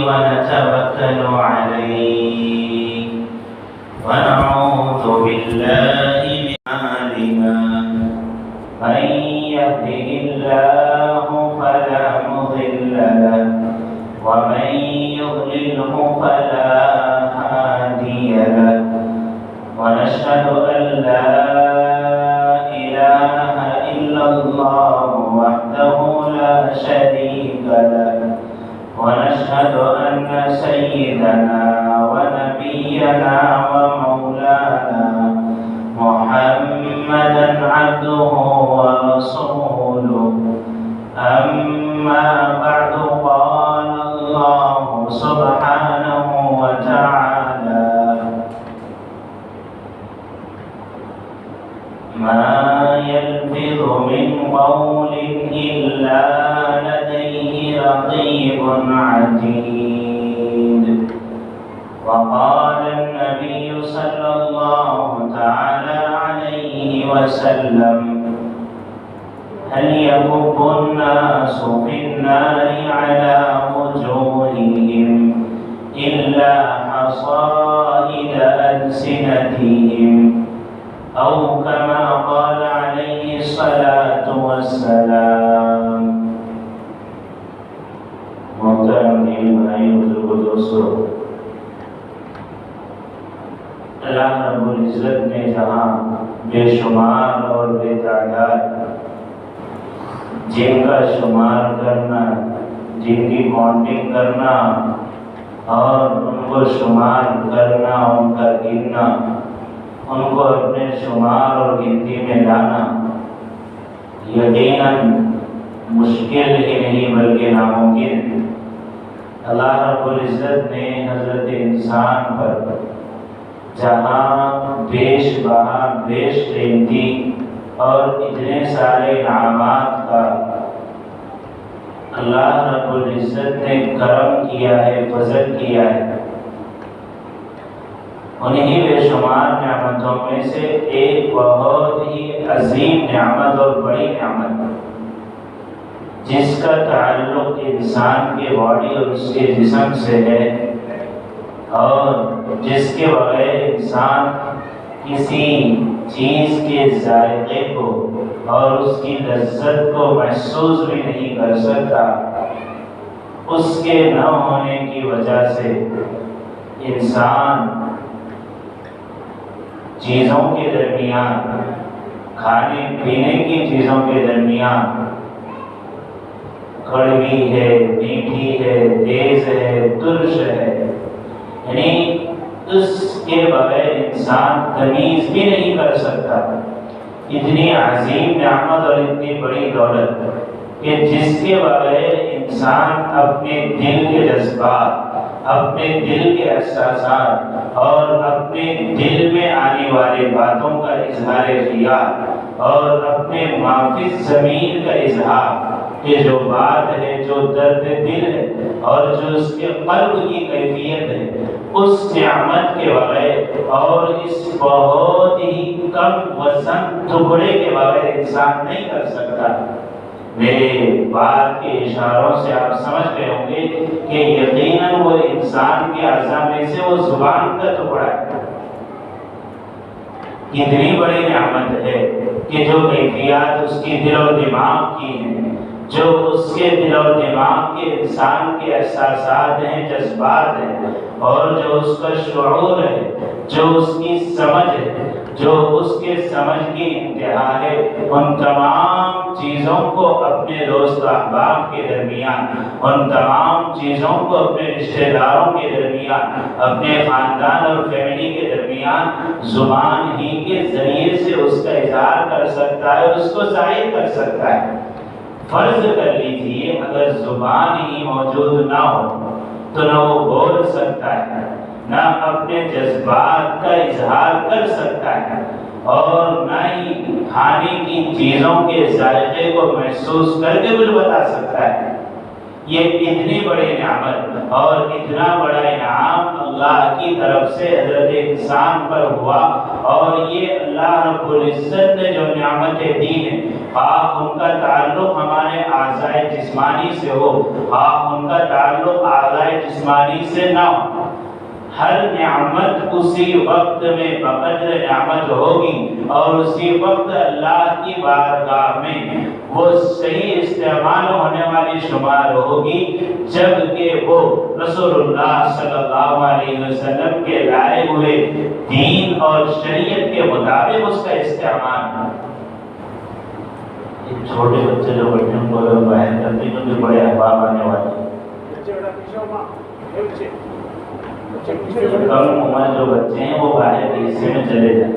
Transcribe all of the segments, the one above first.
ونتوكل عليه ونعوذ بالله من أعمالنا من يهده الله فلا مضل له ومن يضلله فلا هادي له ونشهد أن لا إله إلا الله وحده لا شريك له ونشهد أن سيدنا ونبينا ومولانا محمدا عبده ورسوله أما بعد قال الله سبحانه وتعالى ما يلفظ من قول إلا لديه رقيب عتيد وقال النبي صلى الله تعالى عليه وسلم هل يكب الناس في النار على وجوههم إلا حصائد ألسنتهم أو كما قال عليه الصلاة والسلام. محترم دین بھائیو بزرگو دوستو، اللہ رب العزت نے جہاں بے شمار اور بے تعداد جن کا شمار کرنا، جن کی کاؤنٹنگ کرنا اور ان کو شمار کرنا، ان کا گننا، ان کو اپنے شمار اور گنتی میں لانا یقیناً مشکل ہی نہیں بلکہ ناممکن۔ اللہ رب العزت نے حضرت انسان پر جہاں بیش بہا، بیش قیمتی اور اتنے سارے انعامات کا اللہ رب العزت نے کرم کیا ہے، فضل کیا ہے، انہی بے شمار نعمتوں میں سے ایک بہت ہی عظیم نعمت اور بڑی نعمت جس کا تعلق انسان کے باڈی اور اس کے جسم سے ہے، اور جس کے بغیر انسان کسی چیز کے ذائقے کو اور اس کی لذت کو محسوس بھی نہیں کر سکتا، اس کے نہ ہونے کی وجہ سے انسان چیزوں کے درمیان، کھانے پینے کی چیزوں کے درمیان کڑوی ہے، میٹھی ہے، تیز ہے، ترش ہے، یعنی اس کے بغیر انسان تمیز بھی نہیں کر سکتا۔ اتنی عظیم نعمت اور اتنی بڑی دولت کہ جس کے بغیر انسان اپنے دل کے جذبات، اپنے دل کے احساسات اور اپنے دل میں آنے والے باتوں کا اظہار خیال اور اپنے معافی ضمیر کا اظہار، کہ جو بات ہے، جو درد دل ہے اور جو اس کے قلب کی کیفیت ہے، اس نعمت کے بغیر اور اس بہت ہی کم وزن ٹکڑے کے بغیر انسان نہیں کر سکتا۔ میرے بات کے اشاروں سے آپ سمجھ گئے ہوں گے کہ یقیناً وہ انسان کے اعضاء میں سے وہ زبان کا ٹکڑا ہے۔ اتنی بڑی نعمت ہے کہ جو کیفیات اس کی دل و دماغ کی ہیں، جو اس کے دل و دماغ کے انسان کے احساسات ہیں، جذبات ہیں، اور جو اس کا شعور ہے، جو اس کی سمجھ ہے، جو اس کے سمجھ کی انتہا ہے، ان تمام چیزوں کو اپنے دوست احباب کے درمیان، ان تمام چیزوں کو اپنے رشتہ داروں کے درمیان، اپنے خاندان اور فیملی کے درمیان زبان ہی کے ذریعے سے اس کا اظہار کر سکتا ہے اور اس کو ظاہر کر سکتا ہے۔ فرض کر لیجئے اگر زبان ہی موجود نہ ہو تو نہ وہ بول سکتا ہے، نہ اپنے جذبات کا اظہار کر سکتا ہے، اور نہ ہی کھانے کی چیزوں کے ذائقے کو محسوس کر کے کچھ بتا سکتا ہے۔ یہ اتنی بڑی نعمت اور اتنا بڑا انعام اللہ کی طرف سے حضرت انسان پر ہوا، اور یہ اللہ رب العزت نے جو نعمتیں دی ہیں، خواہ ان کا تعلق ہمارے اعضائے جسمانی سے ہو، خواہ ان کا تعلق اعضائے جسمانی سے نہ ہو، ہر نعمت اسی وقت میں بقدر نعمت ہوگی، اور اسی وقت اللہ کی بارگاہ میں وہ صحیح استعمال ہونے والی شمار ہوگی، جبکہ وہ رسول اللہ صلی اللہ علیہ وسلم کے لائے ہوئے دین اور شریعت کے مطابق اس کا استعمال ہو۔ چھوٹے بچے جو بچوں کو باہر کرتے ہیں تو بڑے احباب آنے والے کم عمر جو بچے ہیں وہ باہر کے حصے میں چلے جائیں۔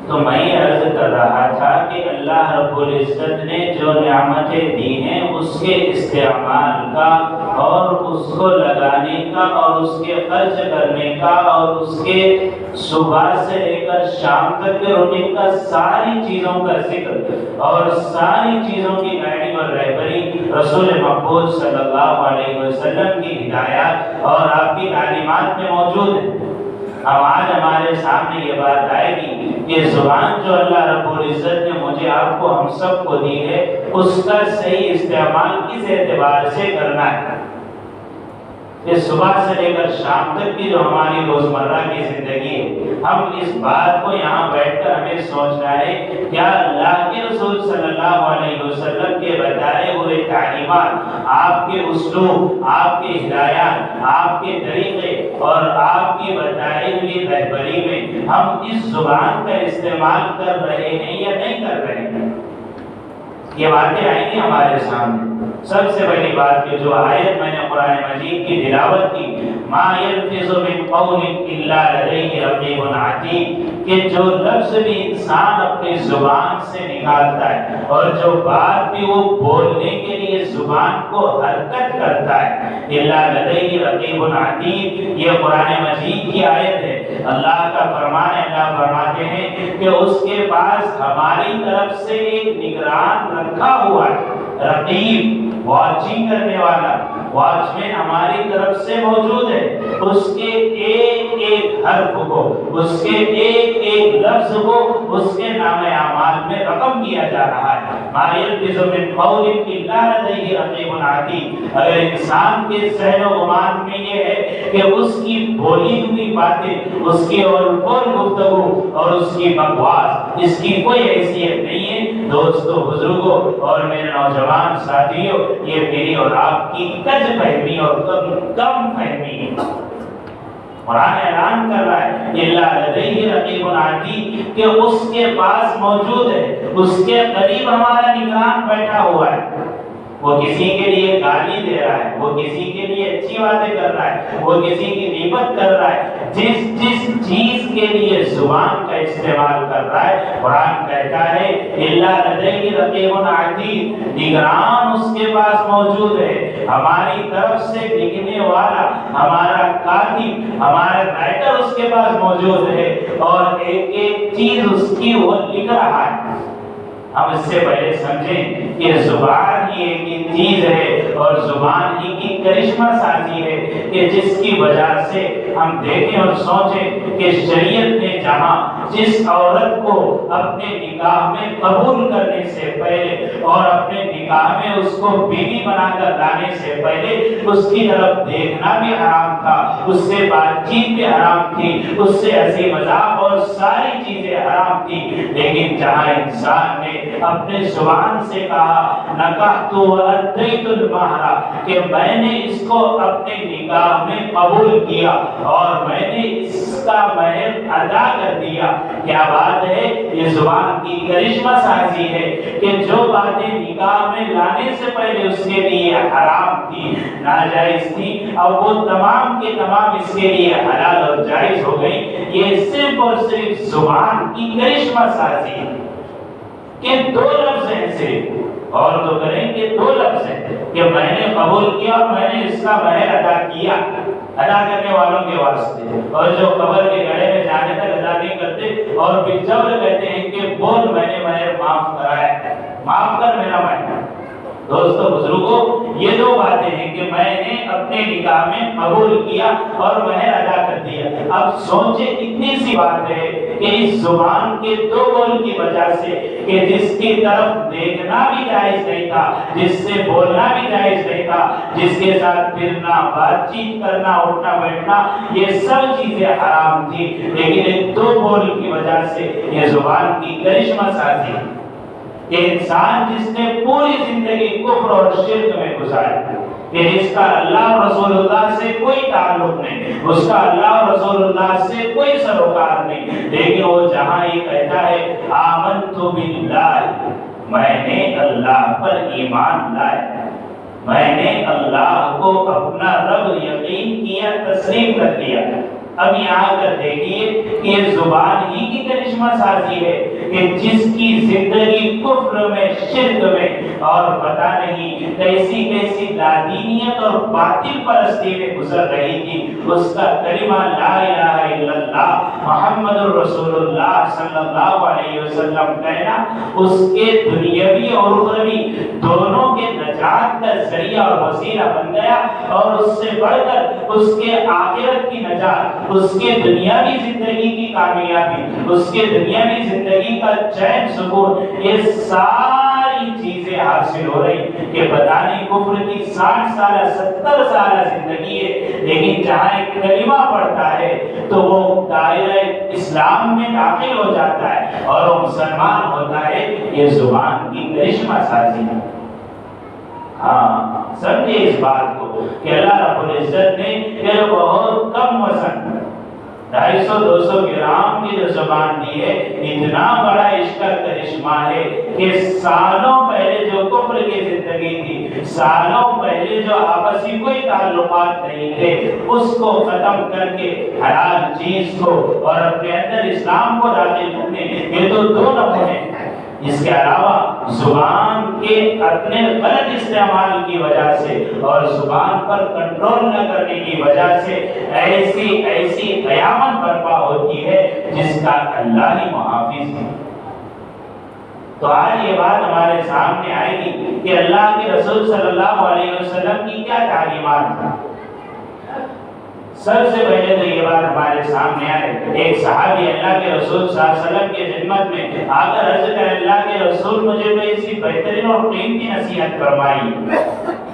تو میں یہ عرض کر رہا تھا کہ اللہ رب العزت نے جو نعمتیں دی ہیں اس کے استعمال کا اور اس کو لگانے کا اور اس کے خرچ کرنے کا اور اس کے صبح سے لے کر شام تک کے روٹین کا ساری چیزوں کا ذکر اور ساری چیزوں کی گائیڈنگ اور رہبری رسول مقبول صلی اللہ علیہ وسلم کی ہدایات اور آپ کی تعلیمات میں موجود ہے۔ اب آج ہمارے سامنے یہ بات آئے گی کہ زبان جو اللہ رب العزت نے مجھے آپ کو ہم سب کو دی ہے اس کا صحیح استعمال کس اعتبار سے کرنا ہے۔ کہ صبح سے لے کر شام تک کی جو ہماری روزمرہ کی زندگی ہے، ہم اس بات کو یہاں بیٹھ کر ہمیں سوچنا ہے کیا اللہ کے رسول صلی اللہ علیہ وسلم کے بتائے ہوئے تعلیمات، آپ کے اسلوب، آپ کے ہدایات، آپ کے طریقے اور آپ کی بتائی ہوئی رہبری میں ہم اس زبان کا استعمال کر رہے ہیں یا نہیں کر رہے ہیں؟ یہ باتیں آئیں گی ہمارے سامنے۔ سب سے بڑی بات کہ جو آیت میں نے قرآن مجید کی تلاوت کی، ما یلفظ من قول الا لدیہ رقیب عتید، کہ جو لفظ بھی انسان اپنی زبان سے نکالتا ہے اور جو بات بھی وہ بولنے کے لیے زبان کو حرکت کرتا ہے، الا لدیہ رقیب عتید، یہ قرآن مجید کی آیت ہے۔ اللہ کا فرمان ہے، اللہ فرماتے ہیں کہ اس کے پاس ہماری طرف سے ایک نگران رکھا ہوا ہے، رقیب واچنگ کرنے والا، واچمین ہماری طرف سے موجود ہے، اس کے ایک ایک حرف کو، اس کے ایک ایک لفظ کو اس کے نام اعمال میں رقم کیا جا رہا ہے۔ ما یلفظ من قول الا لدیہ رقیب عتید، اگر انسان کے ذہن و گمان میں یہ ہے کہ اس کی بولی ہوئی باتیں، اس کی اور گفتگو اور اس کی بکواس، اس کی کوئی حیثیت نہیں ہے، دوستو، بزرگوں اور میرے نوجوان ساتھیوں، یہ میری اور آپ کی کج فہمی اور کم فہمی ہے۔ قرآن اعلان کر رہا ہے الا لدیہ رقیب عتید، کہ اس کے پاس موجود ہے، اس کے قریب ہمارا نگران بیٹھا ہوا ہے۔ وہ کسی کے لیے گالی دے رہا ہے، وہ کسی کے لیے اچھی باتیں کر رہا ہے، وہ کسی کی غیبت کر رہا ہے، جس چیز کے لیے زبان کا استعمال کر رہا ہے، قرآن کہتا ہے الا لدیہ رقیب عتید، نگران اس کے پاس موجود ہے، ہماری طرف سے لکھنے والا، ہمارا کاتب، ہمارا رائٹر اس کے پاس موجود ہے، اور ایک ایک چیز اس کی وہ لکھ رہا ہے۔ ہم اس سے پہلے سمجھیں کہ زبان ہی ایک چیز ہے اور زبان ہی کی کرشمہ سازی ہے کہ جس کی وجہ سے ہم دیکھیں اور سوچیں کہ شریعت نے جہاں جس عورت کو اپنے نکاح میں قبول کرنے سے پہلے اور اپنے نکاح میں اس کو بیوی بنا کر لانے سے پہلے اس کی طرف دیکھنا بھی حرام تھا، اس سے بات چیت بھی حرام تھی، اس سے ہنسی مذاق اور ساری چیزیں حرام تھی، لیکن جہاں انسان نے اپنے زبان سے کہا نکحت وادیت المہر، کہ میں نے اس کو اپنے نکاح میں قبول کیا اور میں نے اس کا مہر ادا کر دیا، کیا بات ہے؟ یہ زبان کی کرشمہ سازی ہے کہ جو باتیں نکاح میں لانے سے پہلے اس کے لیے حرام تھی، ناجائز تھی، اب وہ تمام کے تمام اس کے لیے حلال اور جائز ہو گئی۔ یہ صرف اور صرف زبان کی کرشمہ سازی ہے کہ دو لفظ ہیں، صرف اور تو کریں کہ دو لفظ ہیں کہ میں نے قبول کیا اور میں نے اس کا مہر ادا کیا۔ ادا کرنے والوں کے واسطے، اور جو قبر کے گڑھے میں جانے تک ادا نہیں کرتے اور بالجبر کہتے ہیں کہ بول میں نے مہر معاف کرا ہے، معاف کر میرا مہر۔ دوستو بزرگوں، یہ دو باتیں ہیں کہ میں نے اپنے نکاح میں قبول کیا اور مہر ادا کر دیا۔ اب سوچیں اتنی سی بات ہے کہ اس زبان کے دو بول کی وجہ سے کہ جس کی طرف دیکھنا بھی جائز نہیں تھا، جس سے بولنا بھی جائز نہیں تھا، جس کے ساتھ پھرنا، بات چیت کرنا، اٹھنا بیٹھنا، یہ سب چیزیں حرام تھی، لیکن ایک دو بول کی وجہ سے یہ زبان کی کرشمہ سازی کہ انسان جس نے پوری زندگی کفر اور شرک میں گزاری، کہ جس کا اللہ اور رسول اللہ سے کوئی تعلق نہیں، اس کا اللہ اور رسول اللہ سے کوئی سروکار نہیں، لیکن وہ جہاں یہ کہتا ہے آمنت باللہ، میں نے اللہ پر ایمان لایا، میں نے اللہ کو اپنا رب یقین کیا، تسلیم کر دیا۔ اب یہاں کر دیکھیے کہ یہ زبان ہی کی کرشمہ سازی ہے کہ جس کی زندگی کفر میں، شرک میں اور پتہ نہیں کیسی کیسی لادینیت اور باطل پرستی میں گزر رہی تھی، اس کا کلمہ لا الہ الا اللہ محمد الرسول اللہ صلی اللہ علیہ وسلم کہنا اس کے دنیاوی اور اخروی دونوں کے نجات کا ذریعہ اور وسیلہ بن گیا، اور اس سے بڑھ کر اس کے آخرت کی نجات، اس کے دنیاوی زندگی کی کامیابی، اس کے دنیاوی زندگی کا چین سکون، یہ ساری چیزیں حاصل ہو رہی کہ پتہ نہیں کفر کی 60 سالہ 70 سالہ زندگی ہے، لیکن جہاں ایک کلمہ پڑھتا ہے تو وہ دائرہ اسلام میں داخل ہو جاتا ہے اور وہ مسلمان ہوتا ہے۔ یہ زبان کی کرشمہ سازی ہے۔ ہاں سمجھے اس بات کو کہ اللہ رب العزت نے یہ بہت کم وزن 250-200 گرام کی جو زبان دی ہے، اتنا بڑا عشق کا کرشمہ ہے کہ سالوں پہلے جو کفر کی زندگی تھی، سالوں پہلے جو آپسی کوئی تعلقات نہیں تھے، اس کو ختم کر کے حلال چیز کو اور اپنے اندر اسلام کو داخل کرنے، یہ تو دو نمونے ہیں۔ اس کے علاوہ زبان کے اپنے غلط استعمال کی وجہ سے اور زبان پر کنٹرول نہ کرنے کی وجہ سے ایسی قیامت برپا ہوتی ہے جس کا اللہ ہی محافظ ہے۔ تو آج یہ بات ہمارے سامنے آئے گی کہ اللہ کے رسول صلی اللہ علیہ وسلم کی کیا تعلیمات ہیں۔ سب سے پہلے تو یہ بات ہمارے سامنے آئے، ایک صحابی اللہ کے رسول صلی اللہ علیہ وسلم کی خدمت میں آ کر عرض کر، اللہ کے رسول مجھے کوئی ایسی بہترین اور قیمتی نصیحت فرمائی۔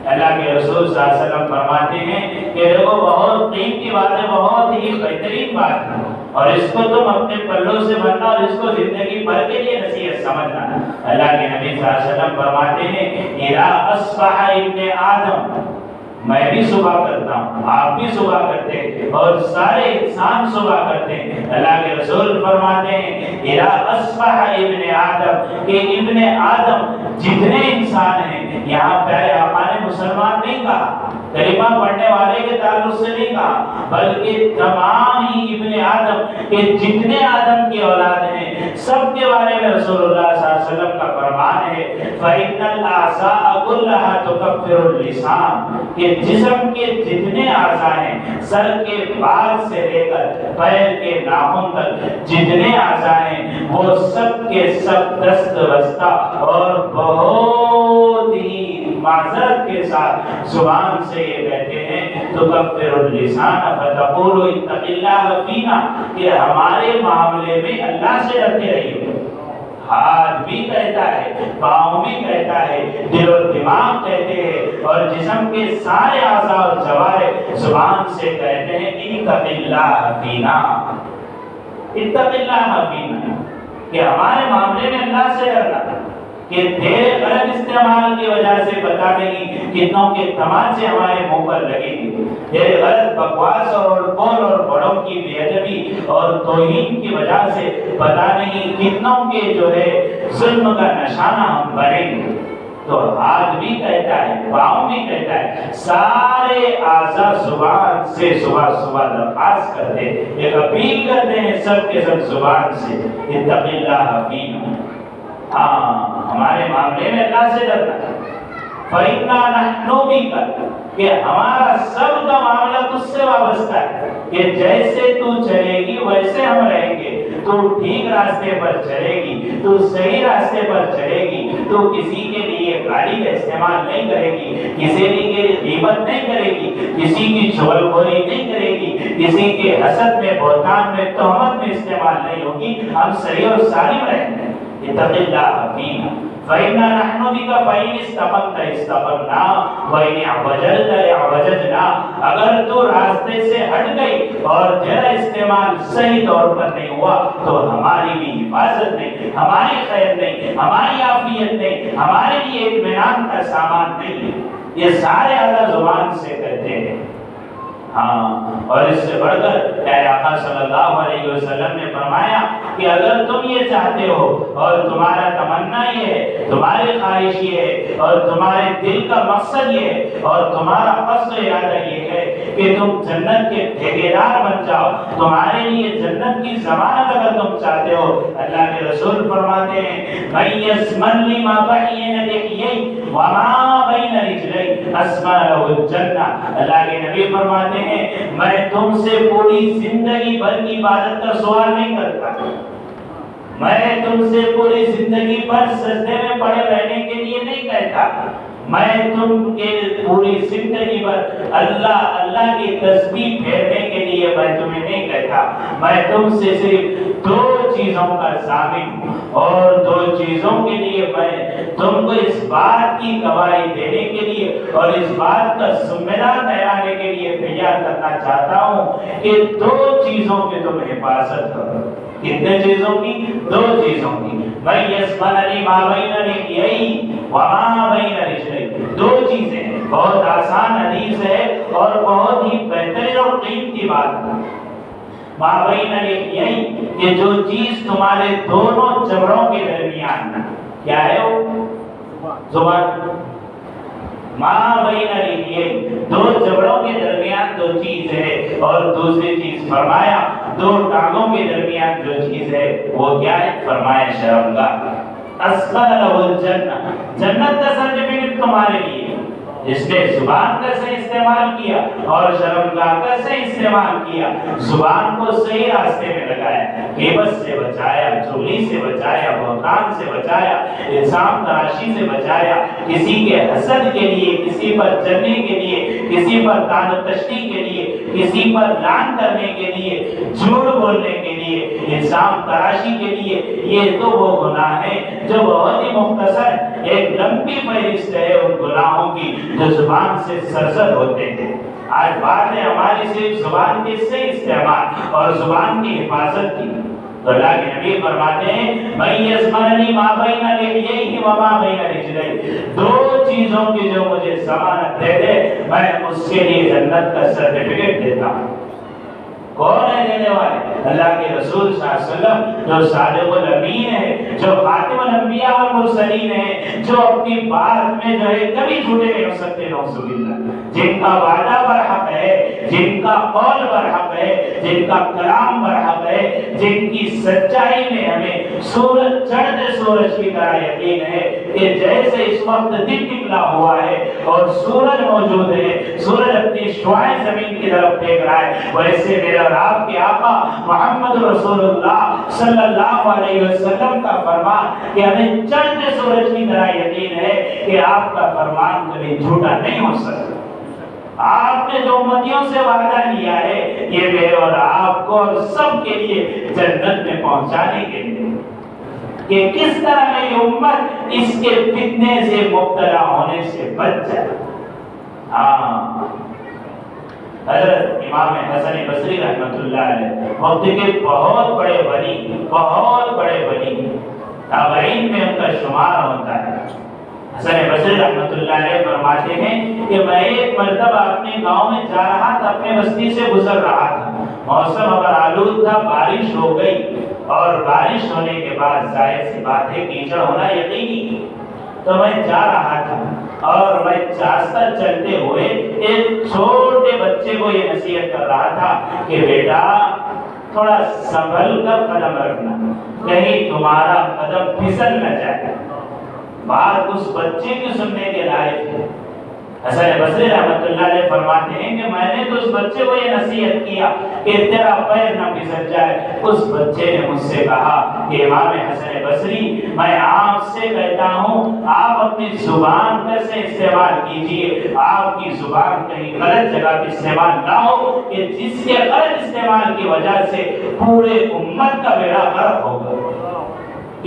اللہ کے رسول صلی اللہ علیہ وسلم فرماتے ہیں کہ دیکھو بہت قیمتی بات ہے، بہت ہی بہترین بات ہے، اور اس کو تم اپنے پلوں سے بننا اور اس کو زندگی بھر کے لیے نصیحت سمجھنا۔ اللہ کے نبی صلی اللہ علیہ وسلم فرماتے ہیں اذا اصبح ابن آدم، میں بھی صبح کرتا ہوں، آپ بھی صبح کرتے ہیں اور سارے انسان صبح کرتے ہیں۔ اللہ کے رسول فرماتے ہیں اذا اصبح ابن آدم، کہ ابن آدم جتنے انسان ہیں، یہاں پیارے آقا نے مسلمان نہیں کہا، کلمہ پڑھنے والے کے تعلق سے نہیں کہا، بلکہ تمام ہی ابن آدم کہ جتنے آدم کی اولاد ہیں سب کے بارے میں رسول اللہ صلی اللہ علیہ وسلم کا فرمان ہے فَإِنَّ الْأَعْضَاءَ كُلَّهَا تُكَفِّرُ اللِّسَانَ، کہ جسم کے جتنے اعضاء ہیں، سر کے بال سے لے کر پیر کے ناخن تک جتنے اعضاء ہیں، وہ سب کے سب دست بستہ اور بہت ہی معذرت کے ساتھ زبان سے یہ کہتے ہیں تکفر اللسان فتقول اتق اللہ فینا، کہ ہمارے معاملے میں اللہ سے ڈرتے رہیے۔ ہاتھ بھی کہتا ہے، پاؤں بھی کہتا ہے، دل و دماغ کہتے ہیں، اور جسم کے سارے اعضاء اور جوارح زبان سے کہتے ہیں اتق اللہ فینا، اتق اللہ فینا، کہ ہمارے معاملے میں اللہ سے ڈرنا، کہ تیرے غلط استعمال کی وجہ سے پتہ نہیں کتنوں کے تماچے ہمارے منہ پر لگیں گے، تیرے غلط بکواس اور قول اور بڑوں کی بے ادبی اور توہین کی وجہ سے پتہ نہیں کتنوں کے جو ہے ظلم کا نشانہ ہم بنیں گے۔ تو ہاتھ بھی کہتا ہے، پاؤں بھی کہتا ہے، سارے اعضاء زبان سے صبح صبح درخواست کرتے ہیں، ایک اپیل کرتے ہیں سب کے سب زبان سے اتق اللہ فینا، ہاں ہمارے معاملے میں اللہ سے ڈرنا ہے۔ فَإِنَّا نَحْنُ بِكَ، کہ ہمارا سب کا معاملہ تجھ سے وابستہ کہ جیسے تو چلے گی ویسے ہم رہیں گے، تو ٹھیک راستے پر چلے گی، تو صحیح راستے پر چلے گی، تو کسی کے لیے گالی کا استعمال نہیں کرے گی، کسی کے لیے غیبت نہیں کرے گی، کسی کی چغل خوری نہیں کرے گی، کسی کے حسد میں، بہتان میں، تہمت میں استعمال نہیں ہوگی، ہم صحیح اور سالم رہیں گے۔ اتق اللہ فینا فإنا نحن بك فإن استقمت استقمنا وإن اعوججت اعوججنا۔ اگر تو راستے سے ہٹ گئی اور تیرا استعمال صحیح طور پر نہیں ہوا تو ہماری بھی حفاظت نہیں، ہماری خیر نہیں، ہماری عافیت نہیں، ہمارے لیے اطمینان کا سامان نہیں۔ یہ سارے اعلیٰ زبان سے کہتے ہیں۔ ہاں، اور اس سے بڑھ کر پیارے آقا صلی اللہ علیہ وسلم نے فرمایا کہ اگر تم یہ چاہتے ہو اور تمہارا تمنا یہ ہے، تمہاری خواہش یہ ہے، اور تمہارے دل کا مقصد یہ ہے، اور تمہارا قصد و ارادہ یہ ہے کہ تم جنت کے ٹھیکیدار بن جاؤ، تمہارے لیے جنت کی ضمانت اگر تم چاہتے ہو، اللہ کے رسول فرماتے ہیں من یضمن لی ما بین لحیی وما بین رجلی اسمع له الجنہ۔ اللہ کے نبی فرماتے ہیں میں تم سے پوری زندگی بھر کی عبادت کا سوال نہیں کرتا، میں تم سے پوری زندگی بھر سجدے میں پڑے رہنے کے لیے نہیں کہتا، میں تم کے پوری زندگی بھر اللہ کی تسبیح پھیرنے کے لیے میں تمہیں نہیں کہتا، میں تم سے صرف دو چیزوں کا ضامن ہوں، اور دو چیزوں کے لیے میں تم کو اس بات کی گواہی دینے کے لیے اور اس بات کا ذمہ دار ٹھہرانے کے لیے تیار کرنا چاہتا ہوں کہ دو چیزوں کی تم حفاظت کرو۔ کتنے چیزوں کی؟ دو چیزوں کی۔ میں یضمن لی ما بین لحیی وما بین رجلی، دو چیزیں، بہت آسان حدیث ہے اور بہت ہی بہترین اور قیمتی بات ہے۔ ما بین لحیی، کہ جو چیز تمہارے دونوں جبڑوں کے درمیان، کیا ہے وہ؟ زبان۔ ما بین لحیی، دو جبڑوں کے درمیان دو چیز ہے، اور دوسری چیز فرمایا دو ٹانگوں کے درمیان جو چیز ہے وہ کیا ہے؟ فرمایا شرمگاہ۔ اسمع له الجنہ، جنت کا سرٹیفکیٹ تمہارے لیے۔ جس نے زبان کا صحیح استعمال کیا اور شرمگاہ کا صحیح استعمال کیا، زبان کو صحیح راستے میں لگایا، غیبت سے بچایا، چغلی سے بچایا، بہتان سے بچایا، الزام تراشی سے بچایا، کسی کے حسد کے لیے، کسی پر جلنے کے لیے، کسی پر طعن و تشنیع کے لیے، کسی پر لعن کرنے کے لیے، جھوٹ بولنے کے لیے، الزام تراشی کے لیے، یہ تو وہ گناہ ہیں جو بہت ہی مختصر، ایک لمبی فہرست ہے ان گناہوں کی جو زبان سے سرزد ہوتے ہیں۔ آج بات ہے ہماری صرف زبان کے صحیح استعمال اور زبان کی حفاظت کی۔ تو اللہ کے نبی فرماتے ہیں من یضمن لی ما بین لحییہ وما بین رجلیہ، دو چیزوں کی جو مجھے ضمانت دے دے میں اس کے لیے جنت کا سرٹیفکیٹ دیتا ہوں۔ کون ہے دینے والے؟ اللہ کے رسول صلی اللہ علیہ وسلم، جو صادق الامین ہے، جو خاتم الانبیاء والمرسلین ہے، جو اپنی بات میں جو ہے کبھی جھوٹے نہیں ہو سکتے، نعوذ باللہ، جن کا وعدہ برحق ہے، جن کا قول برحق ہے، جن کا کلام برحق ہے، جن کی سچائی میں ہمیں سورج چڑھتے سورج کی طرح یقین ہے کہ جیسے اس وقت دن نکلا ہوا ہے اور سورج موجود ہے، سورج اپنی شعاعیں زمین کی طرف پھینک رہا ہے، ویسے میرا اور آپ کے آقا محمد رسول اللہ صلی اللہ علیہ وسلم کا فرمان کہ ہمیں چڑھتے سورج کی طرح یقین ہے کہ آپ کا فرمان کبھی جھوٹا نہیں ہو سکتا۔ آپ نے جو امتیوں سے وعدہ لیا ہے یہ میرے اور آپ کو اور سب کے لیے جنت میں پہنچانے کے لیے، کہ کس طرح میری امت اس کے فتنے سے مبتلا ہونے سے بچ جائے۔ ہاں، حضرت امام حسن بصری رحمۃ اللہ علیہ وقت کے بہت بڑے بنی تابعین میں ان کا شمار ہوتا ہے۔ حسن بصری رحمۃ اللہ علیہ فرماتے ہیں کہ میں ایک مرتبہ اپنے گاؤں میں جا رہا تھا، اپنے بستی سے گزر رہا تھا، موسم اگر آلود تھا، بارش ہو گئی، اور بارش ہونے کے بعد ظاہر سی بات ہے کیچڑ ہونا یقینی، تو میں جا رہا تھا اور میں راستہ چلتے ہوئے ایک چھوٹے بچے کو یہ نصیحت کر رہا تھا کہ بیٹا تھوڑا سنبھل کر قدم رکھنا، کہیں تمہارا قدم پھسل نہ جائے۔ بات اس بچے کی سننے کے لائق ہے، حسن بصری رحمۃ اللہ علیہ فرماتے ہیں کہ میں نے تو اس بچے کو یہ نصیحت کیا کہ تیرا پیر نہ پھسل جائے۔ اس بچے نے مجھ سے کہا کہ امام حسن بصری میں آپ سے کہتا ہوں آپ اپنی زبان کیسے استعمال کیجئے، آپ کی زبان کہیں غلط جگہ پہ استعمال نہ ہو کہ جس کے غلط استعمال کی وجہ سے پورے امت کا بیڑا غرق ہوگا۔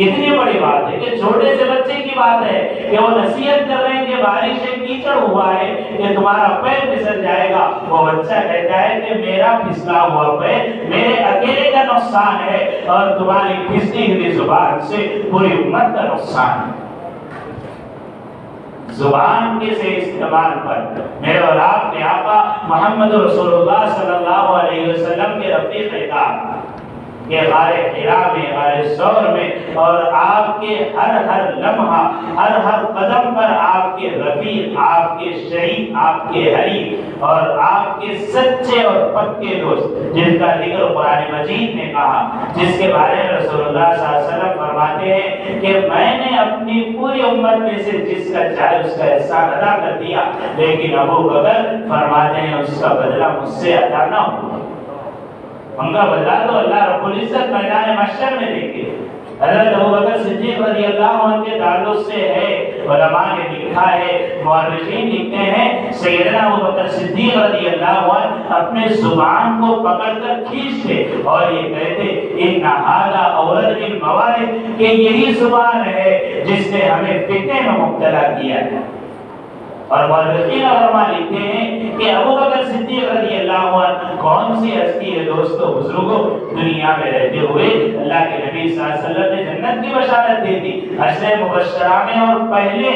اتنی بڑی بات ہے کہ چھوٹے سے بچے کی بات ہے کہ وہ نصیحت کر رہے ہیں کہ بارش سے کیچڑ ہوا ہے کہ تمہارا پیر پھسل جائے گا۔ وہ بچہ کہتا ہے کہ میرا پھسلا ہوا پیر میرے اکیلے کا نقصان ہے اور تمہاری پھسلی ہوئی زبان سے پوری امت کا نقصان ہے۔ زبان کے سے استعمال پر میرے اور آپ کے آقا محمد رسول اللہ صلی اللہ علیہ وسلم کے رفیق خطاب کہ غار حرا میں، غار ثور میں اور آپ کے ہر لمحہ ہر قدم پر آپ کے رفیق، آپ کے شریک، آپ کے حریف اور آپ کے سچے اور پکے دوست جن کا ذکر قرآن مجید نے کہا، جس کے بارے میں رسول اللہ صلی اللہ علیہ وسلم فرماتے ہیں کہ میں نے اپنی پوری امت میں سے جس کا چاہے اس کا احسان ادا کر دیا، لیکن ابو بکر فرماتے ہیں اس کا بدلہ مجھ سے ادا نہ ہو۔ ان کا بدلہ تو اللہ رب العزت میدان محشر میں دیں گے۔ حضرت ابوبکر صدیق رضی اللہ عنہ کے تعلق سے ہے، علماء نے لکھا ہے، مورخین لکھتے ہیں سیدنا ابوبکر صدیق رضی اللہ عنہ اپنے زبان کو پکڑ کر کھینچتے اور یہ کہتے ان ھذا اورد الموارد کہ یہی زبان ہے جس نے ہمیں فتنے میں مبتلا کیا ہے۔ اور مورخین علماء لکھتے ہیں کہ ابوبکر صدیق رضی اللہ عنہ کون سی ہستی ہے دوستو بزرگوں، دنیا میں رہتے ہوئے اللہ کے نبی صلی اللہ علیہ وسلم نے جنت کی بشارت دی تھی، عشر مبشرہ میں، اور پہلے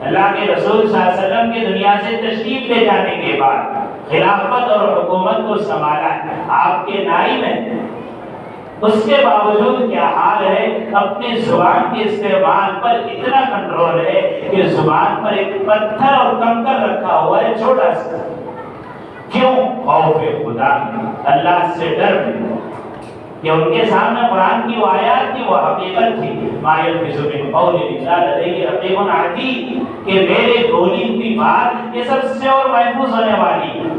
اللہ کے رسول صلی اللہ علیہ وسلم کے دنیا سے تشریف لے جانے کے بعد خلافت اور حکومت کو سنبھالا آپ کے نائب ہیں، اس کے باوجود کیا حال ہے، اپنی زبان کے استعمال پر اتنا کنٹرول ہے کہ زبان پر ایک پتھر اور کنکر رکھا ہوا ہے چھوٹا سا۔ کیوں؟ خوف خدا، اللہ سے ڈر کہ ان کے سامنے قرآن کی وہ آیات تھی، وہ حقیقت تھی، ما یلفظ من قول الا لدیہ رقیب عتید، کہ میرے بولی ہوئی بات یہ سب سے اور محفوظ ہونے والی،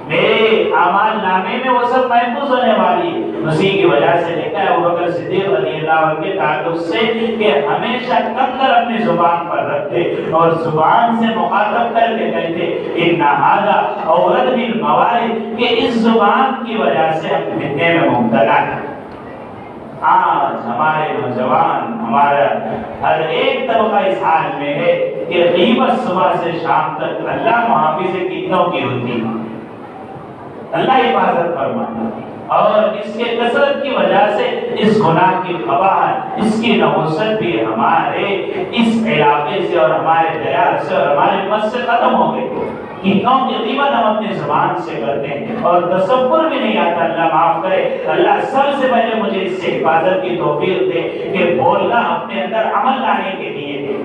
میرے اعمال نامے میں وہ سب محفوظ ہونے والی۔ اسی کی وجہ سے لکھا ہے ابوبکر صدیق رضی اللہ عنہ کے تعلق سے کہ ہمیشہ کنکر اپنی زبان پر رکھتے اور زبان سے مخاطب کر کے کہتے ان ھذا اورد الموارد کہ اس زبان کی وجہ سے ہم فتنے میں مبتلا ہیں۔ آج ہمارے نوجوان، ہمارا ہر ایک طبقہ اس حال میں ہے کہ غیبت صبح سے شام تک اللہ محافظ کتنوں کی ہوتی ہے، اللہ حفاظت فرمائے، اور اس کے کثرت کی وجہ سے اس گناہ کی قباحت، اس کی نحوست بھی ہمارے اس علاقے سے اور ہمارے دیار سے اور ہمارے امت سے ختم ہو گئی۔ کتنوں کی غیبت ہم اپنی زبان سے کرتے ہیں اور تصور بھی نہیں آتا، اللہ معاف کرے، اللہ سب سے پہلے مجھے اس سے حفاظت کی توفیق دے کہ بولنا اپنے اندر عمل لانے کے لیے،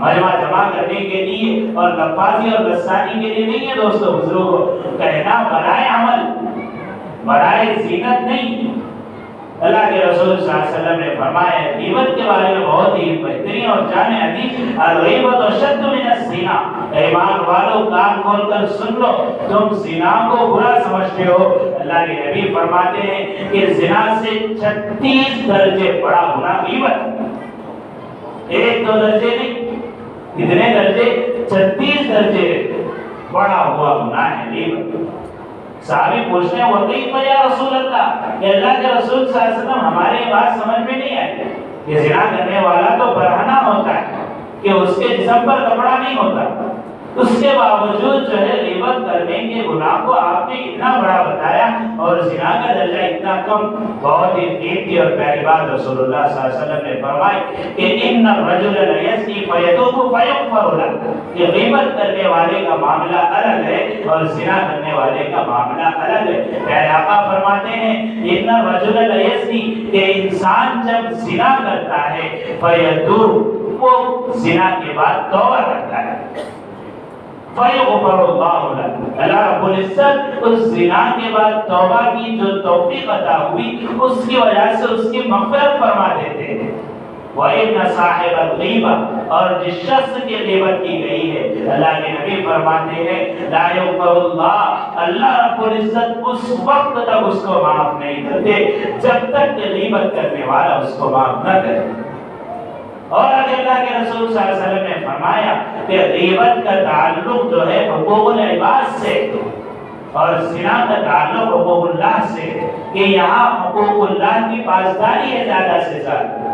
مجمع جمع کرنے کے لیے اور لفاظی اور لسانی کے لیے نہیں ہے دوستو بزرگوں، کہنا برائے عمل، برائے زینت نہیں۔ اللہ کے رسول صلی اللہ علیہ وسلم نے فرمایا غیبت کے بارے میں بہت ہی بہترین اور جامع حدیث، الغیبت اشد من الزنا، ایمان والو کان کھول کر سن لو، تم زنا کو برا سمجھتے ہو، اللہ کے نبی فرماتے ہیں کہ زنا سے 36 درجے بڑا گناہ غیبت، ایک دو درجے نہیں، کتنے درجے؟ 36 درجے بڑا ہوا گناہ ہے غیبت۔ صحابی پوچھتے ہیں وَكَيْفَ يَا رسول اللہ، کہ اللہ کے رسول صلی اللہ علیہ وسلم ہمارے بات سمجھ میں نہیں آئی کہ زنا کرنے والا تو برہنہ ہوتا ہے کہ اس کے جسم پر کپڑا نہیں ہوتا، اس کے باوجود جو ہے غیبت کرنے کے گناہ کو آپ نے اتنا بڑا بتایا اور زنا کا درجہ اتنا کم۔ بہت ہی قیمتی اور پیاری بات رسول اللہ صلی اللہ علیہ وسلم نے فرمائی کہ ان الرجل لیزنی فیتوب فیغفر لہ، کہ غیبت کرنے والے کا معاملہ الگ ہے اور زنا کرنے والے کا معاملہ الگ ہے۔ پیارے آقا فرماتے ہیں ان الرجل لیزنی، کہ انسان جب زنا کرتا ہے فیتوب، وہ زنا کے بعد توبہ کرتا ہے، فیغفر اللہ لہ، اللہ رب العزت اس زنا کے بعد توبہ کی جو توفیق عطا ہوئی اس کی وجہ سے اس کی مغفرت فرما دیتے ہیں، وَإِنَّ صَاحِبَ الْغِيبَةِ اور جس شخص کی غیبت کی گئی ہے، اللہ کے نبی فرماتے ہیں لا یغفر اللہ، اللہ رب العزت اس وقت تک اس کو معاف نہیں کرتے جب تک کہ غیبت کرنے والا اس کو معاف نہ کرے۔ اور آگے اللہ کے رسول صلی اللہ علیہ وسلم نے فرمایا کہ غیبت کا تعلق جو ہے حقوق العباد سے اور زنا کا تعلق حقوق اللہ سے، کہ یہاں حقوق اللہ کی پاسداری ہے زیادہ سے زیادہ،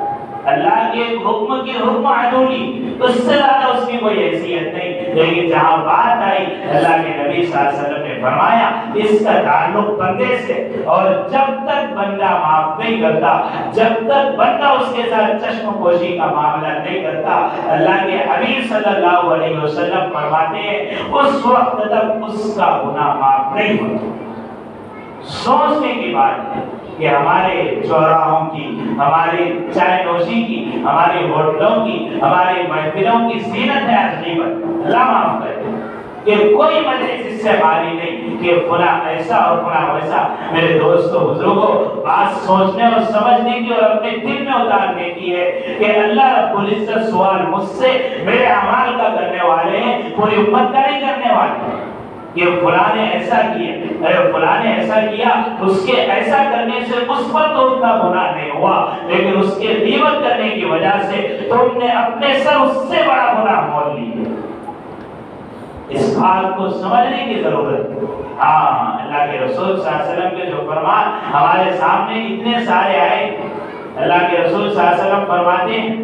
اللہ کے حکم کی حکم عدولی اس سے زیادہ اس کی کوئی حیثیت نہیں، لیکن جہاں بات آئی اللہ کے نبی صلی اللہ علیہ وسلم نے فرمایا اس کا تعلق بندے سے، اور جب تک بندہ معاف نہیں کرتا، جب تک بندہ اس کے ساتھ چشم پوشی کا معاملہ نہیں کرتا، اللہ کے حبیب صلی اللہ علیہ وسلم فرماتے ہیں اس وقت تک اس کا گناہ معاف نہیں ہوتا۔ سوچنے کی بات ہے کہ ہمارے چوراہوں کی، ہماری چائے نوشی کی، ہماری ہوٹلوں کی، ہماری محفلوں کی زینت ہے غیبت۔ اللہ معاف کرے کہ کوئی مجلس اس سے خالی نہیں کہ فلاں ایسا اور فلاں ویسا۔ میرے دوستو بزرگوں، بات سوچنے اور سمجھنے کی اور اپنے دل میں اتارنے کی ہے کہ اللہ رب العزت سوال مجھ سے میرے اعمال کا کرنے والے ہیں، پوری امت کا نہیں کرنے والے ہیں کہ فلاں نے ایسا کیا، اگر فلاں نے ایسا کیا اس کے ایسا کرنے سے اس پر تو اتنا گناہ نہیں ہوا، لیکن اس کے غیبت کرنے کی وجہ سے تم نے اپنے سر اس سے بڑا گناہ مول لیا۔ اس بات کو سمجھنے کی ضرورت ہے۔ ہاں، اللہ کے رسول صلی اللہ علیہ وسلم کے جو فرمان ہمارے سامنے اتنے سارے آئے، اللہ کے رسول صلی اللہ علیہ وسلم فرماتے ہیں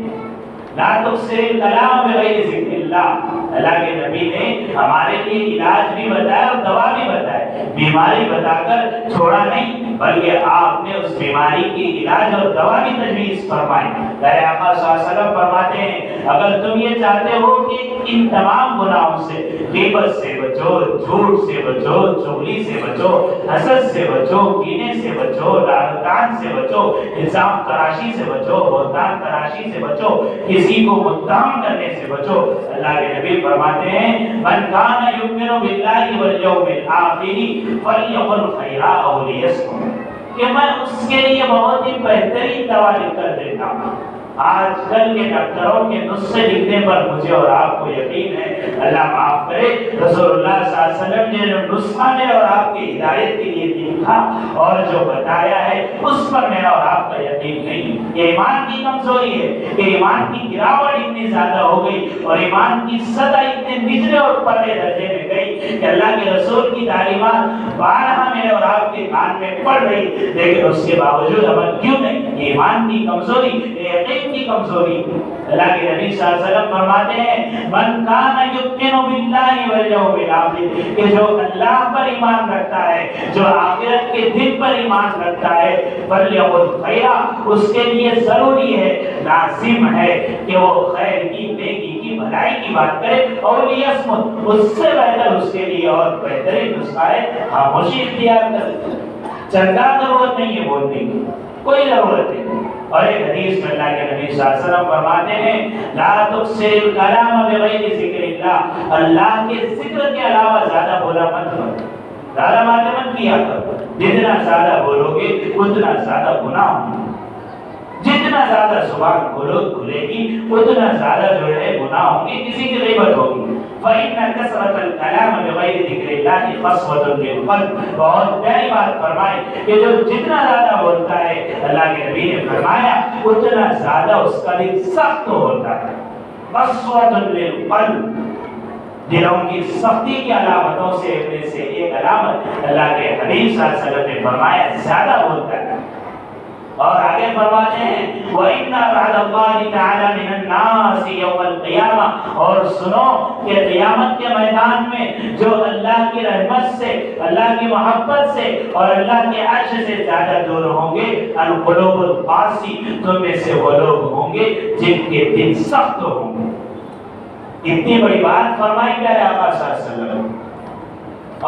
لا تکثر الکلام بغیر ذکر اللہ۔ اللہ کے نبی نے ہمارے لیے علاج بھی بتایا اور دوا بھی بتایا، بیماری بتا کر چھوڑا نہیں بلکہ آپ نے اس بیماری کی علاج اور دوا بھی تجویز فرمائی۔ میرے آقا صلی اللہ علیہ وسلم فرماتے ہیں اگر تم یہ چاہتے ہو کہ ان تمام گناہوں سے، غیبت سے بچو، جھوٹ سے بچو، چغلی سے بچو، حسد سے بچو، کینے سے بچو، لعنتان سے بچو، الزام تراشی سے بچو، بہتان تراشی سے بچو، کسی کو متہم کرنے سے بچو، اللہ کے نبی فرماتے ہیں من کان یؤمن باللہ والیوم الآخر فلیقل خیرا او لیصمت، کہ میں اس کے لیے بہت ہی بہترین دوا لکھ کر دیتا ہوں۔ آج کل کے ڈاکٹروں کے نسخے لکھنے پر مجھے اور آپ کو یقین ہے، اللہ معاف کرے، رسول اللہ صلی اللہ علیہ وسلم نے جو نسخہ میرے اور آپ کی ہدایت کے لیے لکھا اور جو بتایا ہے اس پر میرا اور آپ کا یقین نہیں۔ یہ ایمان کی کمزوری ہے کہ ایمان کی گراوٹ اتنی زیادہ ہو گئی اور ایمان کی سطح اتنے نچلے اور پرلے درجے میں گئی کہ اللہ کے رسول کی تعلیمات بارہا میرے اور آپ کے کان میں پڑ رہی، لیکن اس کے باوجود عمل کیوں نہیں؟ یہ ایمان کی کمزوری، یقین کی کمزوری۔ اللہ کے نبی صلی اللہ علیہ وسلم فرماتے ہیں من کان یؤمن باللہ والیوم الآخر، کہ جو اللہ پر ایمان رکھتا ہے، جو آخرت کے دن پر ایمان رکھتا ہے، فلیقل خیرا، اس کے لیے ضروری ہے، لازم ہے کہ وہ خیر کی، نیکی کی، بھلائی کی بات کرے، اور لیصمت، اس سے بہتر اس کے لیے اور بہترین نسخہ ہے خاموشی اختیار کرے۔ چندہ ضرورت نہیں ہے بولنے کی، کوئی ضرورت نہیں۔ اور ایک حدیث میں اللہ کے نبی صلی اللہ علیہ وسلم فرماتے ہیں لا تکثر الکلام بغیر ذکر اللہ، اللہ کے ذکر کے علاوہ زیادہ بولا مت کرو، زیادہ باتیں مت کیا کرو، جتنا زیادہ بولو گے اتنا زیادہ گناہ ہوگا، جتنا زیادہ زبان کھلے گی اتنا زیادہ جو ہے گناہ ہوں گے، کسی کی غیبت ہوگی۔ فَإِنَّ كَثْرَةَ الْكَلَامِ بِغَيْرِ ذِكْرِ اللَّهِ قَسْوَةٌ لِلْقَلْبِ، بہت پیاری بات فرمائی کہ جو جتنا زیادہ بولتا ہے، اللہ کے نبی نے فرمایا اتنا زیادہ اس کا دل سخت ہوتا ہے۔ قَسْوَةٌ لِلْقَلْبِ، دلوں کی سختی کی علامتوں سے ایک علامت اللہ کے حبیب صلی اللہ علیہ وسلم نے فرمایا زیادہ بولتا ہے۔ اور آگے فرماتے ہیں وَإِنَّ بَعْدَ اللَّهِ تَعَالَى مِنَ النَّاسِ يَوْمَ الْقِيَامَةِ، اور سنو کہ قیامت کے میدان میں جو اللہ کی رحمت سے، اللہ کی محبت سے اور اللہ کے عرش سے زیادہ دور ہوں گے القلوب القاسی، تم میں سے وہ لوگ ہوں گے جن کے دل سخت ہوں گے۔ اتنی بڑی بات فرمائی پیارے آقا صلی اللہ علیہ وسلم،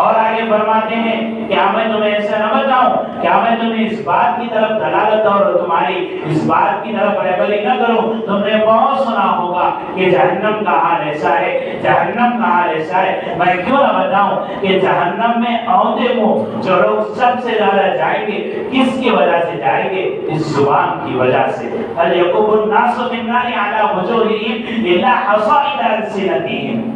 اور آگے فرماتے ہیں کیا میں تمہیں ایسا نہ بتاؤں، کیا میں تمہیں اس بات کی طرف دلالت اور تمہاری اس بات کی طرف رہبری نہ کروں؟ تم نے بہت سنا ہوگا کہ جہنم کا حال ایسا ہے، جہنم کا حال ایسا ہے، میں کیوں نہ بتاؤں کہ جہنم میں اونھے منہ جو لوگ سب سے زیادہ جائیں گے کس کی وجہ سے جائیں گے؟ اس زبان کی وجہ سے۔ هل يكب الناس في النار على وجوههم الا حصائد السنتهم،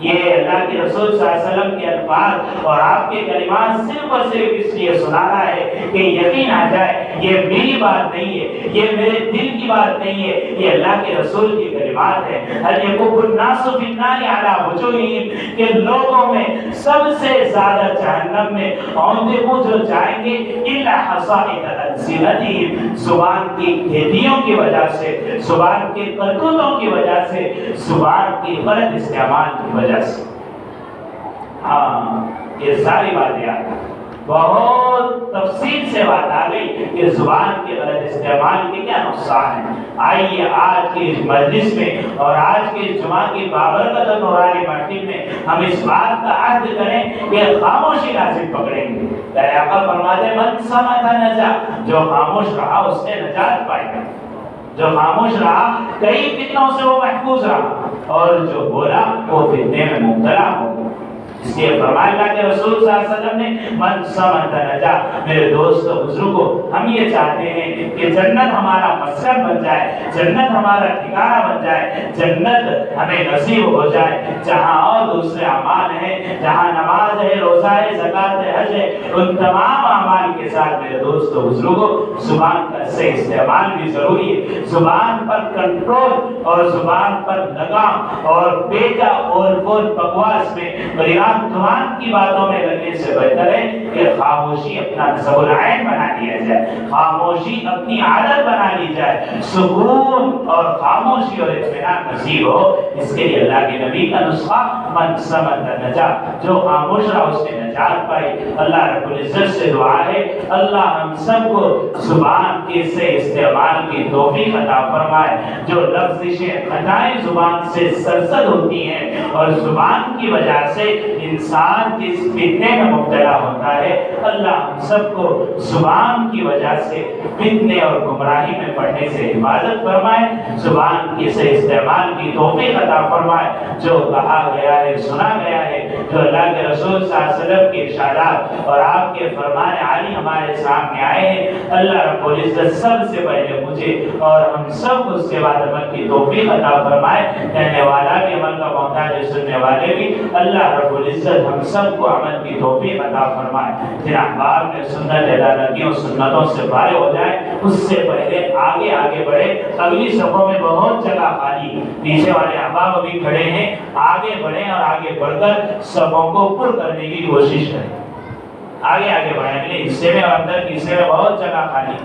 یہ اللہ کے رسول صلی اللہ علیہ وسلم کے الفاظ اور آپ کے کلمات صرف اور صرف اس لیے سنا رہا ہے کہ یقین آ جائے یہ میری بات نہیں ہے، یہ میرے دل کی بات نہیں ہے، یہ اللہ کے رسول کی کلمات ہے۔ هل يكب الناس في النار على وجوههم، کہ لوگوں میں سب سے زیادہ جہنم میں اونھے منہ جو جائیں گے الا حصائد السنتهم، زبان کی ہدیوں کی وجہ سے، زبان کے کرتوتوں کی وجہ سے، زبان کی غلط استعمال کی وجہ سے۔ ہاں یہ ساری باتیں بہت تفصیل سے بات آ گئی کہ زبان کے غلط استعمال کے کیا نقصان ہیں۔ آئیے آج کی اس مجلس میں اور آج کے جمعہ کی بابرکت اور نورانی محفل میں ہم اس بات کا عہد کریں کہ خاموشی لازم پکڑیں گے۔ پیارے آقا فرماتے من صمت نجا، جو خاموش رہا اس نے نجات پائی، جو خاموش رہا کئی فتنوں سے وہ محفوظ رہا، اور جو بولا وہ فتنے میں مبتلا ہو۔ اس لیے فرمایا اللہ کے رسول صلی اللہ علیہ وسلم نے من صمت نجا۔ میرے دوستو بزرگو، ہم یہ چاہتے ہیں کہ جنت ہمارا مسکن بن جائے، جنت ہمارا ٹھکانہ بن جائے، جنت ہمیں نصیب ہو جائے، جہاں اور دوسرے اعمال ہیں، جہاں نماز ہے، روزہ ہے، زکوٰۃ ہے، حج ہے، ان تمام اعمال کے ساتھ میرے دوستو بزرگو زبان کا صحیح استعمال بھی ضروری ہے۔ زبان پر کنٹرول اور زبان پر لگام اور بیٹا اور بول بکواس میں زبان کی باتوں میں لگنے سے بہتر ہے کہ خاموشی اپنا نصب العین بنا لیا جائے، خاموشی اپنی عادت بنا لی جائے، سکون اور خاموشی اور اطمینان نصیب ہو۔ اس کے لیے اللہ کے نبی کا نسخہ من صمت نجا، جو خاموش رہا اس نے نجات پائی۔ اللہ رب العزت سے دعا ہے اللہ ہم سب کو زبان کے سے استعمال کی توفیق عطا فرمائے۔ جو لفظشیں خطائیں زبان سے سرزد ہوتی ہیں اور زبان کی وجہ سے انسان جس فتنے میں مبتلا ہوتا ہے، اللہ ہم سب کو زبان کی وجہ سے فتنے اور گمراہی میں پڑنے سے حفاظت فرمائے، زبان کے سے استعمال کی توفیق عطا فرمائے۔ جو کہا گیا ہے، سنا گیا ہے، جو اللہ کے رسول صلی اللہ علیہ وسلم کے ارشادات اور آپ کے فرمان عالی ہمارے سامنے آئے ہیں، اللہ رب العزت سب سے پہلے مجھے اور ہم سب کو اس کے بعد عمل کی توفیق عطا فرمائے۔ کہنے والا بھی عمل کا محتاج ہے، سننے والے بھی، اللہ رب العزت ہم سب کو عمل کی توفیق عطا فرمائے۔ جن احباب نے سنت ادا لگیوں سنتوں سے فارغ ہو جائے اس سے پہلے آگے بڑھے، اگلی صفوں میں بہت جگہ خالی، پیچھے والے احباب ابھی کھڑے ہیں، آگے بڑھیں اور آگے بڑھ کر صفوں کو پر کرنے کی کوشش کریں۔ آگے بڑھیں، اگلے حصے میں اور اندر کے حصے میں بہت جگہ خالی۔